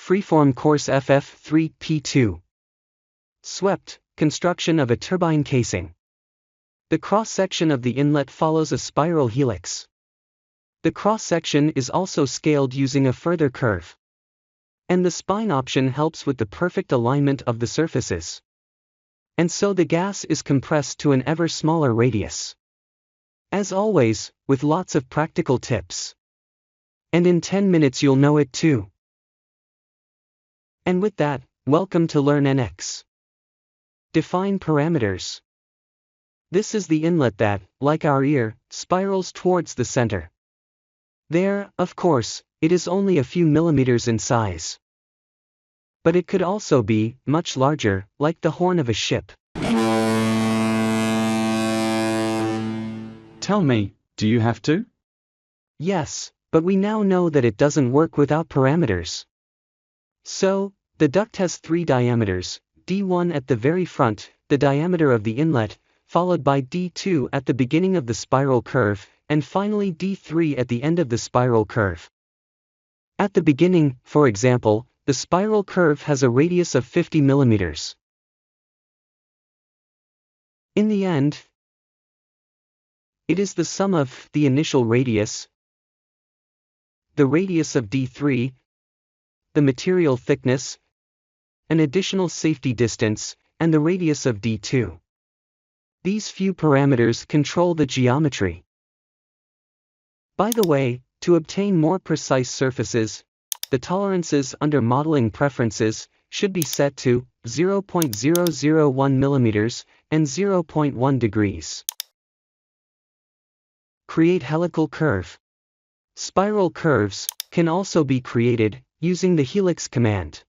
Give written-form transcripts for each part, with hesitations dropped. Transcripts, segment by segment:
Freeform Course FF3P2. Swept, construction of a turbine casing. The cross-section of the inlet follows a spiral helix. The cross-section is also scaled using a further curve. And the spine option helps with the perfect alignment of the surfaces. And so the gas is compressed to an ever smaller radius. As always, with lots of practical tips. And in 10 minutes you'll know it too. And with that, welcome to LearnNX. Define parameters. This is the inlet that, like our ear, spirals towards the center. There, of course, it is only a few millimeters in size. But it could also be much larger, like the horn of a ship. Tell me, do you have to? Yes, but we now know that it doesn't work without parameters. So, the duct has 3 diameters, D1 at the very front, the diameter of the inlet, followed by D2 at the beginning of the spiral curve, and finally D3 at the end of the spiral curve. At the beginning, for example, the spiral curve has a radius of 50 millimeters. In the end, it is the sum of the initial radius, the radius of D3, the material thickness, an additional safety distance, and the radius of D2. These few parameters control the geometry. By the way, to obtain more precise surfaces, the tolerances under modeling preferences should be set to 0.001 mm and 0.1 degrees. Create helical curve. Spiral curves can also be created using the helix command.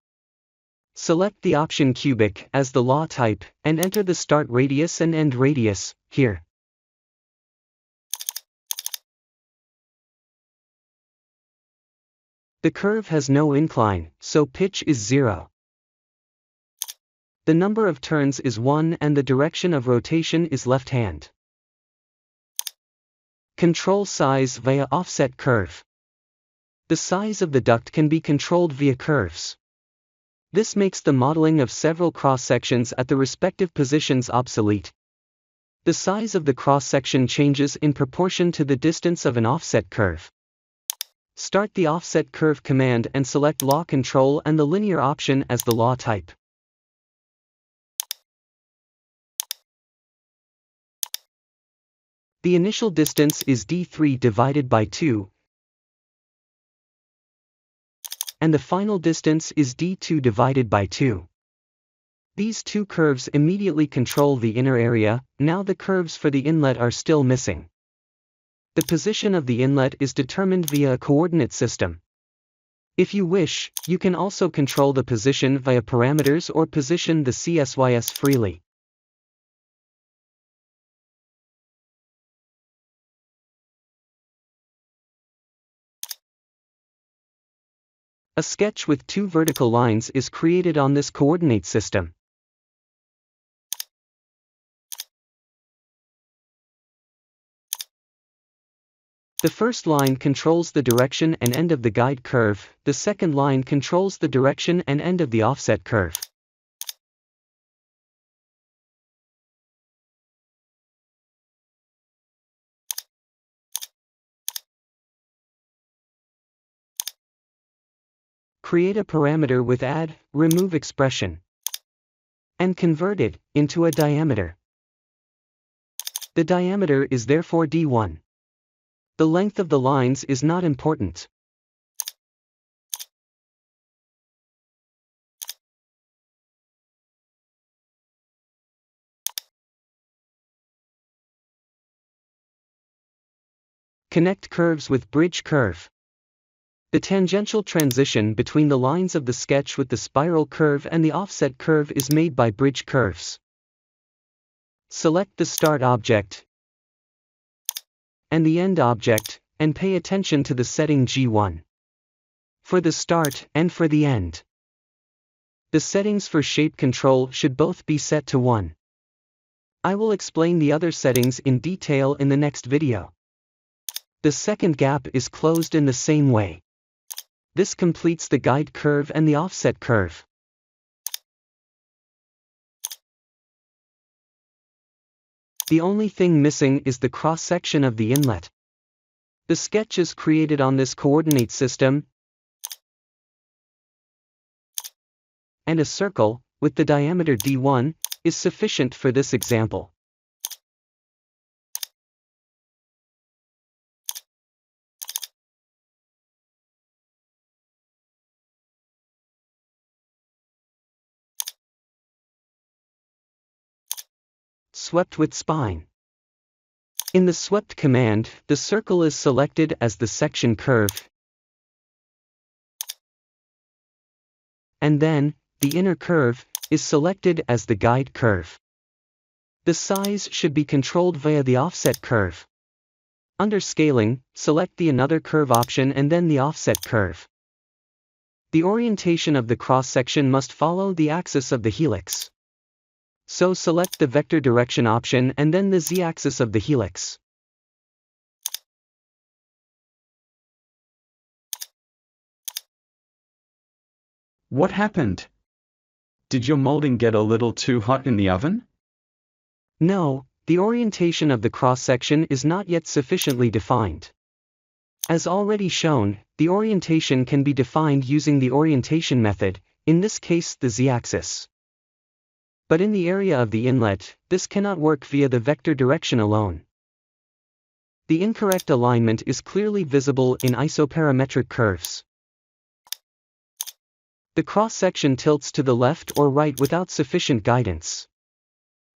Select the option cubic as the law type and enter the start radius and end radius here. The curve has no incline, so pitch is 0. The number of turns is 1 and the direction of rotation is left hand. Control size via offset curve. The size of the duct can be controlled via curves. This makes the modeling of several cross-sections at the respective positions obsolete. The size of the cross-section changes in proportion to the distance of an offset curve. Start the offset curve command and select law control and the linear option as the law type. The initial distance is D3 divided by 2, and the final distance is D2 divided by 2. These two curves immediately control the inner area. Now the curves for the inlet are still missing. The position of the inlet is determined via a coordinate system. If you wish, you can also control the position via parameters or position the CSYS freely. A sketch with 2 vertical lines is created on this coordinate system. The first line controls the direction and end of the guide curve, the second line controls the direction and end of the offset curve. Create a parameter with add, remove expression, and convert it into a diameter. The diameter is therefore D1. The length of the lines is not important. Connect curves with bridge curve. The tangential transition between the lines of the sketch with the spiral curve and the offset curve is made by bridge curves. Select the start object and the end object, and pay attention to the setting G1 for the start and for the end. The settings for shape control should both be set to 1. I will explain the other settings in detail in the next video. The second gap is closed in the same way. This completes the guide curve and the offset curve. The only thing missing is the cross-section of the inlet. The sketch is created on this coordinate system, and a circle, with the diameter d1, is sufficient for this example. Swept with spine. In the swept command, the circle is selected as the section curve, and then, the inner curve, is selected as the guide curve. The size should be controlled via the offset curve. Under scaling, select the another curve option and then the offset curve. The orientation of the cross-section must follow the axis of the helix. So select the vector direction option and then the z-axis of the helix. What happened? Did your molding get a little too hot in the oven? No, the orientation of the cross-section is not yet sufficiently defined. As already shown, the orientation can be defined using the orientation method, in this case the z-axis. But in the area of the inlet, this cannot work via the vector direction alone. The incorrect alignment is clearly visible in isoparametric curves. The cross-section tilts to the left or right without sufficient guidance.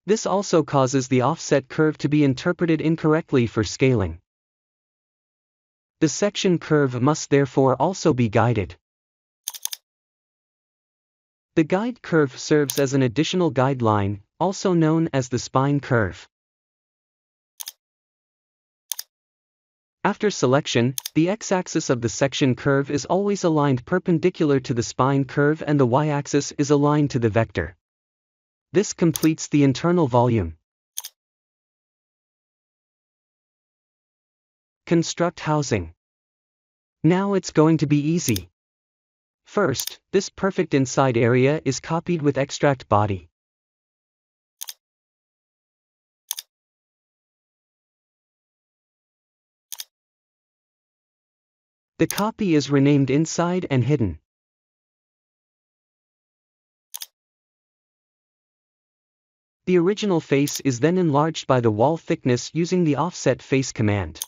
This also causes the offset curve to be interpreted incorrectly for scaling. The section curve must therefore also be guided. The guide curve serves as an additional guideline, also known as the spine curve. After selection, the x-axis of the section curve is always aligned perpendicular to the spine curve and the y-axis is aligned to the vector. This completes the internal volume. Construct housing. Now it's going to be easy. First, this perfect inside area is copied with extract body. The copy is renamed inside and hidden. The original face is then enlarged by the wall thickness using the offset face command.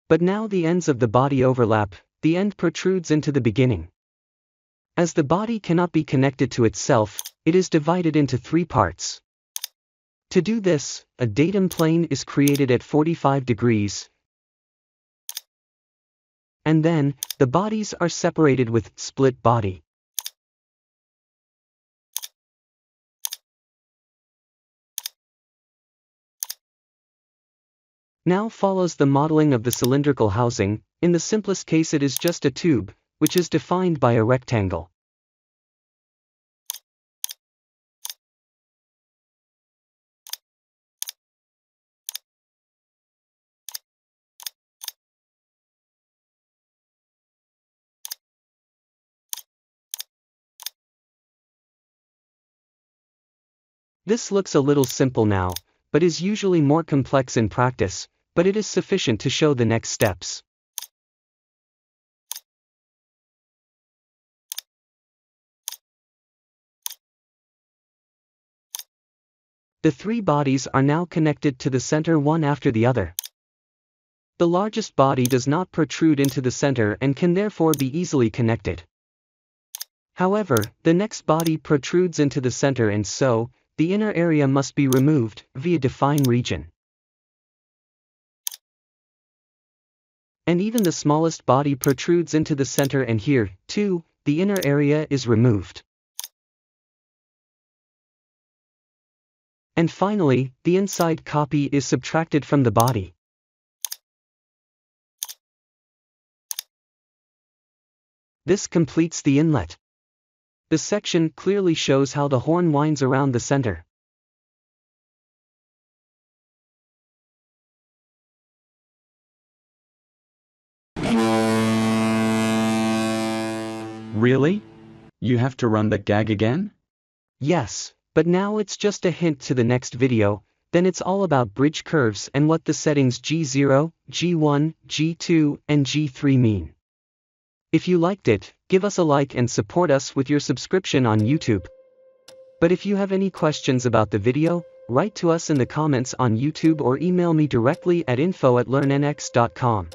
But now the ends of the body overlap, the end protrudes into the beginning. As the body cannot be connected to itself, it is divided into three parts. To do this, a datum plane is created at 45 degrees. And then, the bodies are separated with split body. Now follows the modeling of the cylindrical housing. In the simplest case it is just a tube, which is defined by a rectangle. This looks a little simple now, but is usually more complex in practice, but it is sufficient to show the next steps. The three bodies are now connected to the center one after the other. The largest body does not protrude into the center and can therefore be easily connected. However, the next body protrudes into the center and so, the inner area must be removed, via define region. And even the smallest body protrudes into the center and here, too, the inner area is removed. And finally, the inside copy is subtracted from the body. This completes the inlet. The section clearly shows how the horn winds around the center. Really? You have to run the gag again? Yes, but now it's just a hint to the next video, then it's all about bridge curves and what the settings G0, G1, G2, and G3 mean. If you liked it, give us a like and support us with your subscription on YouTube. But if you have any questions about the video, write to us in the comments on YouTube or email me directly at info@learnnx.com.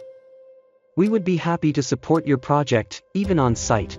We would be happy to support your project, even on site.